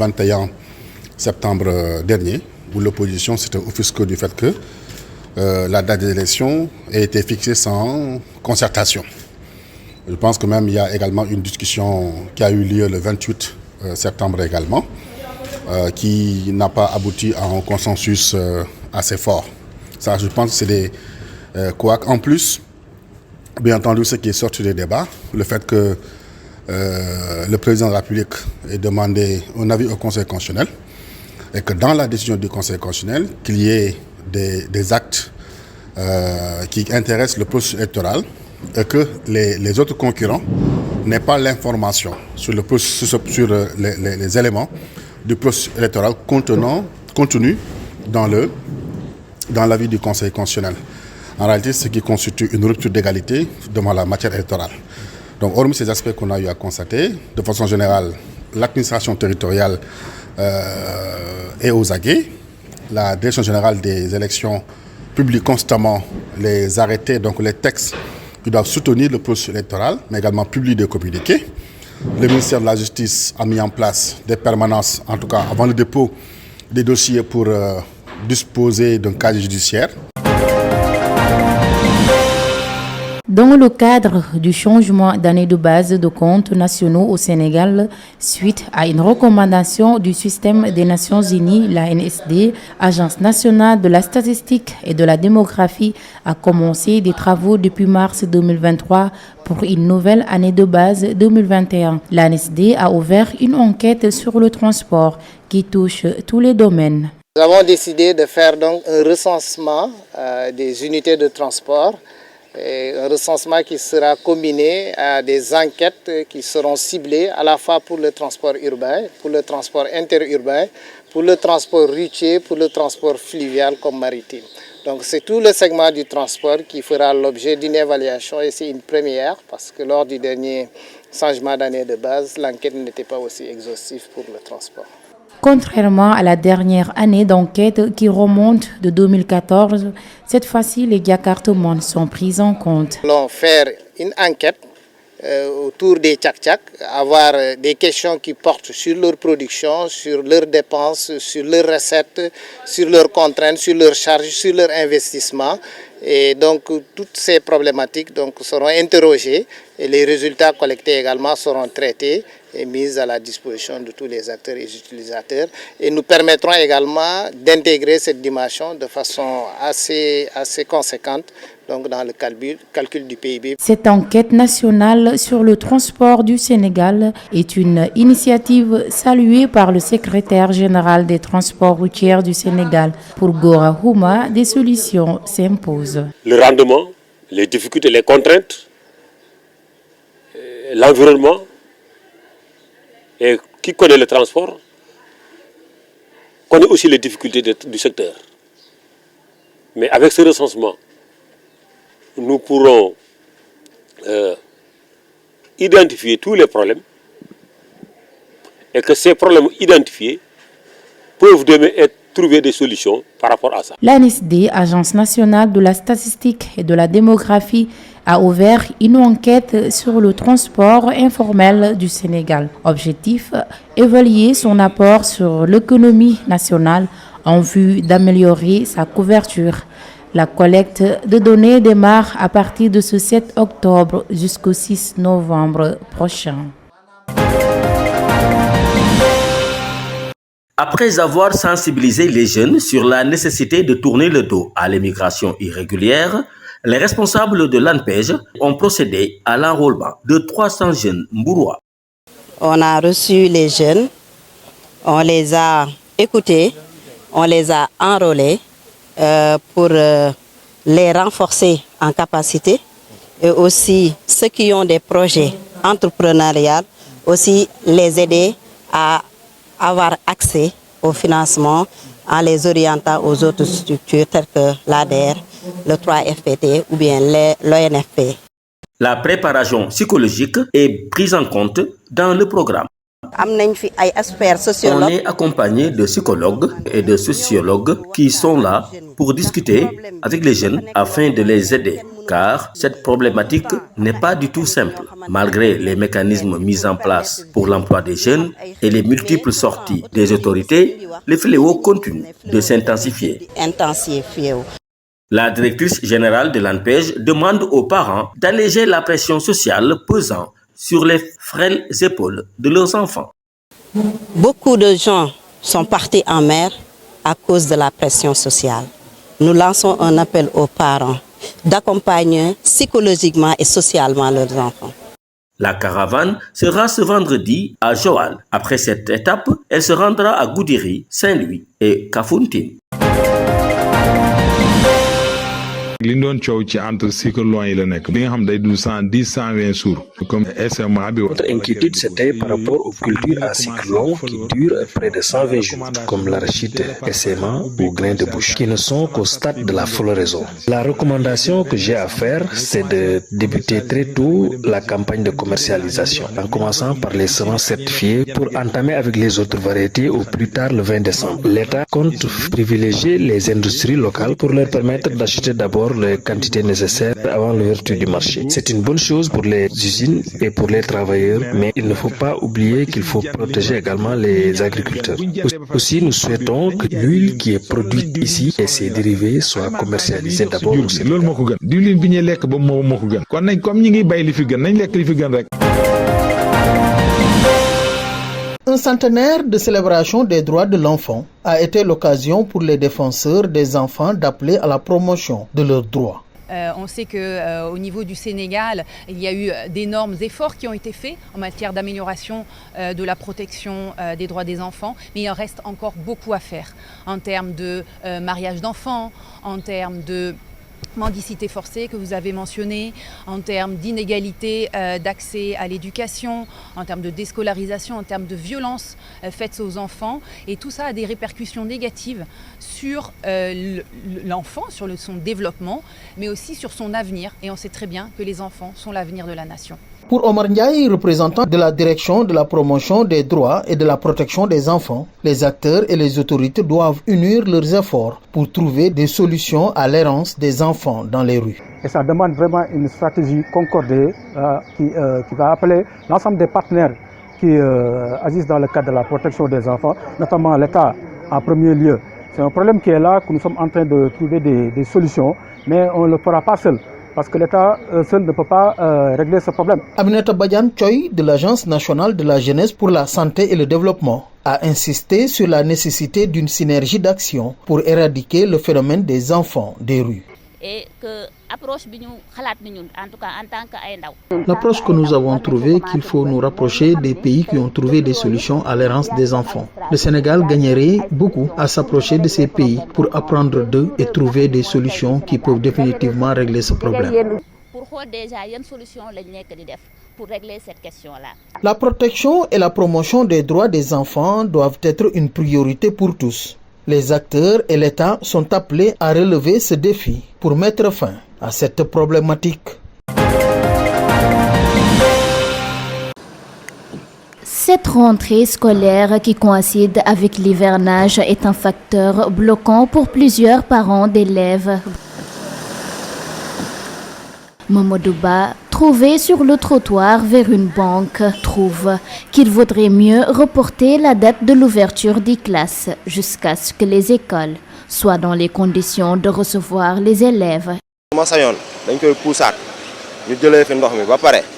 21 septembre dernier, où l'opposition s'était offusquée du fait que la date des élections a été fixée sans concertation. Je pense que même il y a également une discussion qui a eu lieu le 28 septembre également, qui n'a pas abouti à un consensus assez fort. Ça, je pense que c'est des couacs. En plus, bien entendu, ce qui est sorti des débats, le fait que le président de la République ait demandé un avis au Conseil constitutionnel et que dans la décision du Conseil constitutionnel, qu'il y ait des actes qui intéressent le processus électoral et que les autres concurrents n'aient pas l'information sur les éléments du processus électoral contenu dans l'avis du Conseil constitutionnel. En réalité, ce qui constitue une rupture d'égalité devant la matière électorale. Donc, hormis ces aspects qu'on a eu à constater, de façon générale, l'administration territoriale est aux aguets. La Direction générale des élections publie constamment les arrêtés, donc les textes qui doivent soutenir le processus électoral, mais également publie des communiqués. Le ministère de la Justice a mis en place des permanences, en tout cas avant le dépôt des dossiers pour disposer d'un casier judiciaire. Dans le cadre du changement d'année de base de comptes nationaux au Sénégal, suite à une recommandation du système des Nations Unies, l'ANSD, Agence nationale de la statistique et de la démographie, a commencé des travaux depuis mars 2023 pour une nouvelle année de base 2021. L'ANSD a ouvert une enquête sur le transport qui touche tous les domaines. Nous avons décidé de faire donc un recensement des unités de transport. Et un recensement qui sera combiné à des enquêtes qui seront ciblées à la fois pour le transport urbain, pour le transport interurbain, pour le transport routier, pour le transport fluvial comme maritime. Donc c'est tout le segment du transport qui fera l'objet d'une évaluation et c'est une première parce que lors du dernier changement d'année de base, l'enquête n'était pas aussi exhaustive pour le transport. Contrairement à la dernière année d'enquête qui remonte de 2014, cette fois-ci, les Jakartaman sont pris en compte. Nous allons faire une enquête autour des tchak-tchak, avoir des questions qui portent sur leur production, sur leurs dépenses, sur leurs recettes, sur leurs contraintes, sur leurs charges, sur leurs investissements. Et donc, toutes ces problématiques donc, seront interrogées et les résultats collectés également seront traités et mis à la disposition de tous les acteurs et utilisateurs. Et nous permettrons également d'intégrer cette dimension de façon assez conséquente donc dans le calcul du PIB. Cette enquête nationale sur le transport du Sénégal est une initiative saluée par le secrétaire général des transports routiers du Sénégal. Pour Gora Houma, des solutions s'imposent. Le rendement, les difficultés, les contraintes, l'environnement, et qui connaît le transport connaît aussi les difficultés du secteur. Mais avec ce recensement, nous pourrons identifier tous les problèmes et que ces problèmes identifiés peuvent demain trouver des solutions par rapport à ça. L'ANSD, Agence nationale de la statistique et de la démographie, a ouvert une enquête sur le transport informel du Sénégal. Objectif, évaluer son apport sur l'économie nationale en vue d'améliorer sa couverture. La collecte de données démarre à partir de ce 7 octobre jusqu'au 6 novembre prochain. Après avoir sensibilisé les jeunes sur la nécessité de tourner le dos à l'immigration irrégulière, les responsables de l'ANPEJ ont procédé à l'enrôlement de 300 jeunes mbourois. On a reçu les jeunes, on les a écoutés, on les a enrôlés pour les renforcer en capacité et aussi ceux qui ont des projets entrepreneuriaux, aussi les aider à avoir accès au financement en les orientant aux autres structures telles que l'ADER, le 3FPT ou bien l'ONFP. La préparation psychologique est prise en compte dans le programme. On est accompagné de psychologues et de sociologues qui sont là pour discuter avec les jeunes afin de les aider. Car cette problématique n'est pas du tout simple. Malgré les mécanismes mis en place pour l'emploi des jeunes et les multiples sorties des autorités, le fléau continue de s'intensifier. La directrice générale de l'ANPEJ demande aux parents d'alléger la pression sociale pesant sur les frêles épaules de leurs enfants. Beaucoup de gens sont partis en mer à cause de la pression sociale. Nous lançons un appel aux parents d'accompagner psychologiquement et socialement leurs enfants. La caravane sera ce vendredi à Joal. Après cette étape, elle se rendra à Goudiri, Saint-Louis et Kafountine. Notre inquiétude, c'était par rapport aux cultures à cycle long qui durent près de 120 jours, comme l'arachide, essaimant ou grain de bouche, qui ne sont qu'au stade de la floraison. La recommandation que j'ai à faire, c'est de débuter très tôt la campagne de commercialisation, en commençant par les semences certifiées pour entamer avec les autres variétés au plus tard le 20 décembre. L'État compte privilégier les industries locales pour leur permettre d'acheter d'abord les quantités nécessaires avant l'ouverture du marché. C'est une bonne chose pour les usines et pour les travailleurs, mais il ne faut pas oublier qu'il faut protéger également les agriculteurs. Aussi, nous souhaitons que l'huile qui est produite ici et ses dérivés soient commercialisés d'abord au Sénégal. Un centenaire de célébration des droits de l'enfant a été l'occasion pour les défenseurs des enfants d'appeler à la promotion de leurs droits. On sait qu'au niveau du Sénégal, il y a eu d'énormes efforts qui ont été faits en matière d'amélioration de la protection des droits des enfants, mais il en reste encore beaucoup à faire en termes de mariage d'enfants, en termes de mendicité forcée que vous avez mentionné, en termes d'inégalité d'accès à l'éducation, en termes de déscolarisation, en termes de violences faites aux enfants. Et tout ça a des répercussions négatives sur l'enfant, sur son développement, mais aussi sur son avenir. Et on sait très bien que les enfants sont l'avenir de la nation. Pour Omar Ndiaye, représentant de la direction de la promotion des droits et de la protection des enfants, les acteurs et les autorités doivent unir leurs efforts pour trouver des solutions à l'errance des enfants dans les rues. Et ça demande vraiment une stratégie concordée qui va appeler l'ensemble des partenaires qui agissent dans le cadre de la protection des enfants, notamment l'État en premier lieu. C'est un problème qui est là, que nous sommes en train de trouver des solutions, mais on ne le fera pas seul. Parce que l'État seul ne peut pas régler ce problème. Aminata Badiane Choy de l'Agence nationale de la jeunesse pour la santé et le développement a insisté sur la nécessité d'une synergie d'action pour éradiquer le phénomène des enfants des rues. Et que l'approche que nous avons trouvée, qu'il faut nous rapprocher des pays qui ont trouvé des solutions à l'errance des enfants. Le Sénégal gagnerait beaucoup à s'approcher de ces pays pour apprendre d'eux et trouver des solutions qui peuvent définitivement régler ce problème. Pour régler cette question-là. La protection et la promotion des droits des enfants doivent être une priorité pour tous. Les acteurs et l'État sont appelés à relever ce défi pour mettre fin à cette problématique. Cette rentrée scolaire qui coïncide avec l'hivernage est un facteur bloquant pour plusieurs parents d'élèves. Momodouba, trouvé sur le trottoir vers une banque, trouve qu'il vaudrait mieux reporter la date de l'ouverture des classes jusqu'à ce que les écoles soient dans les conditions de recevoir les élèves.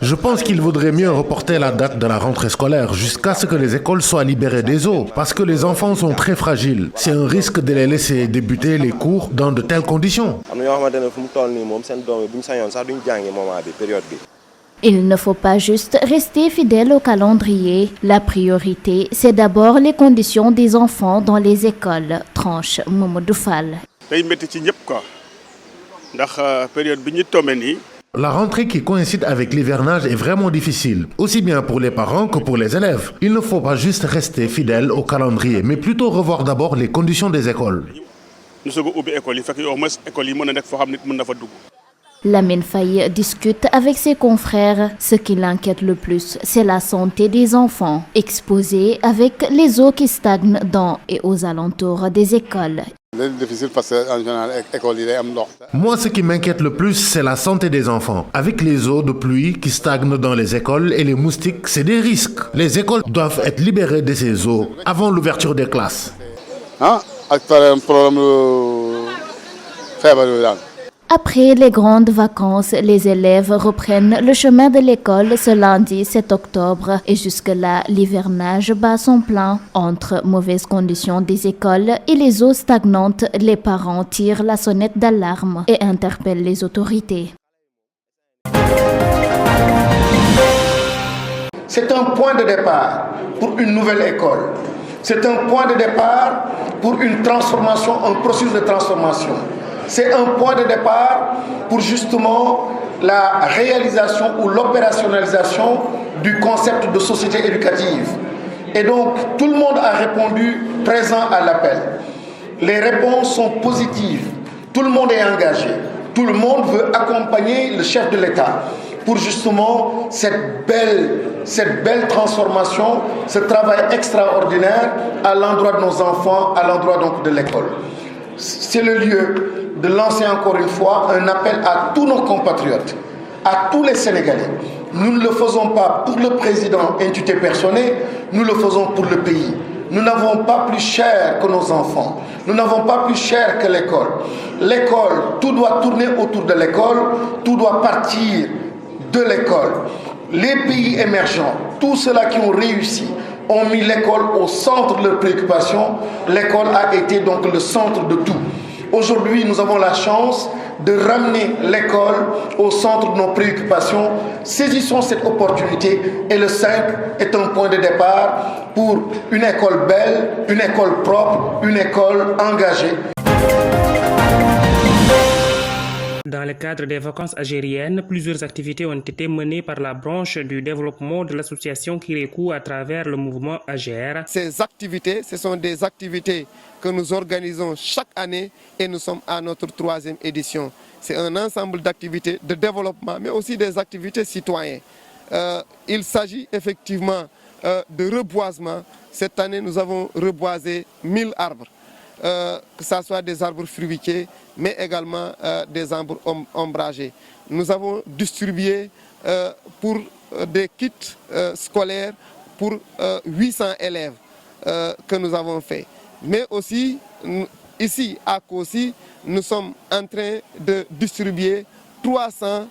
Je pense qu'il vaudrait mieux reporter la date de la rentrée scolaire jusqu'à ce que les écoles soient libérées des eaux, parce que les enfants sont très fragiles. C'est un risque de les laisser débuter les cours dans de telles conditions. Il ne faut pas juste rester fidèle au calendrier. La priorité, c'est d'abord les conditions des enfants dans les écoles, tranche Mamadou Fall. La rentrée qui coïncide avec l'hivernage est vraiment difficile, aussi bien pour les parents que pour les élèves. Il ne faut pas juste rester fidèle au calendrier, mais plutôt revoir d'abord les conditions des écoles. Lamine Faye discute avec ses confrères. Ce qui l'inquiète le plus, c'est la santé des enfants, exposés avec les eaux qui stagnent dans et aux alentours des écoles. Moi, ce qui m'inquiète le plus, c'est la santé des enfants. Avec les eaux de pluie qui stagnent dans les écoles et les moustiques, c'est des risques. Les écoles doivent être libérées de ces eaux avant l'ouverture des classes. Après les grandes vacances, les élèves reprennent le chemin de l'école ce lundi 7 octobre et jusque-là, l'hivernage bat son plein. Entre mauvaises conditions des écoles et les eaux stagnantes, les parents tirent la sonnette d'alarme et interpellent les autorités. C'est un point de départ pour une nouvelle école. C'est un point de départ pour une transformation, un processus de transformation. C'est un point de départ pour justement la réalisation ou l'opérationnalisation du concept de société éducative. Et donc, tout le monde a répondu présent à l'appel. Les réponses sont positives. Tout le monde est engagé. Tout le monde veut accompagner le chef de l'État pour justement cette belle transformation, ce travail extraordinaire à l'endroit de nos enfants, à l'endroit donc de l'école. C'est le lieu de lancer encore une fois un appel à tous nos compatriotes, à tous les Sénégalais. Nous ne le faisons pas pour le président intitulé personné, nous le faisons pour le pays. Nous n'avons pas plus cher que nos enfants. Nous n'avons pas plus cher que l'école. L'école, tout doit tourner autour de l'école, tout doit partir de l'école. Les pays émergents, tous ceux-là qui ont réussi, ont mis l'école au centre de leurs préoccupations. L'école a été donc le centre de tout. Aujourd'hui, nous avons la chance de ramener l'école au centre de nos préoccupations. Saisissons cette opportunité et le 5 est un point de départ pour une école belle, une école propre, une école engagée. Dans le cadre des vacances algériennes, plusieurs activités ont été menées par la branche du développement de l'association Kirekou à travers le mouvement AGR. Ces activités, ce sont des activités que nous organisons chaque année et nous sommes à notre 3e édition. C'est un ensemble d'activités de développement, mais aussi des activités citoyennes. Il s'agit effectivement de reboisement. Cette année, nous avons reboisé 1000 arbres. Que ce soit des arbres fruitiers, mais également des arbres ombragés. Nous avons distribué pour des kits scolaires pour 800 élèves que nous avons fait. Mais aussi, ici à Kossi, nous sommes en train de distribuer 300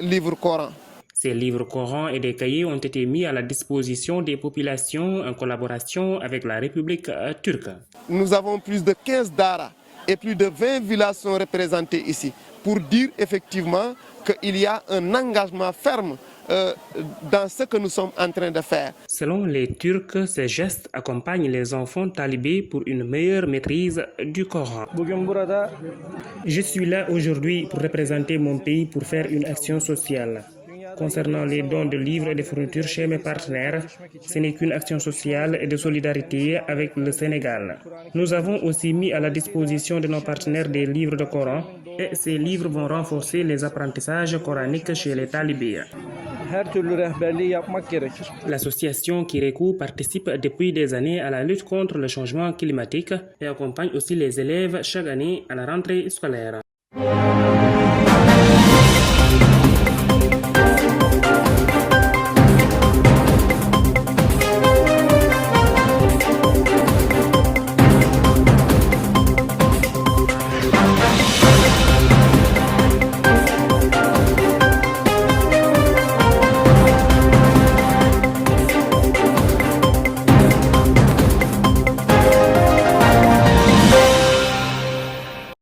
livres Coran. Ces livres Coran et des cahiers ont été mis à la disposition des populations en collaboration avec la République turque. Nous avons plus de 15 daras et plus de 20 villages sont représentés ici pour dire effectivement qu'il y a un engagement ferme dans ce que nous sommes en train de faire. Selon les Turcs, ces gestes accompagnent les enfants talibés pour une meilleure maîtrise du Coran. Je suis là aujourd'hui pour représenter mon pays pour faire une action sociale. Concernant les dons de livres et de fournitures chez mes partenaires, ce n'est qu'une action sociale et de solidarité avec le Sénégal. Nous avons aussi mis à la disposition de nos partenaires des livres de Coran et ces livres vont renforcer les apprentissages coraniques chez les talibés. L'association Kirekou participe depuis des années à la lutte contre le changement climatique et accompagne aussi les élèves chaque année à la rentrée scolaire.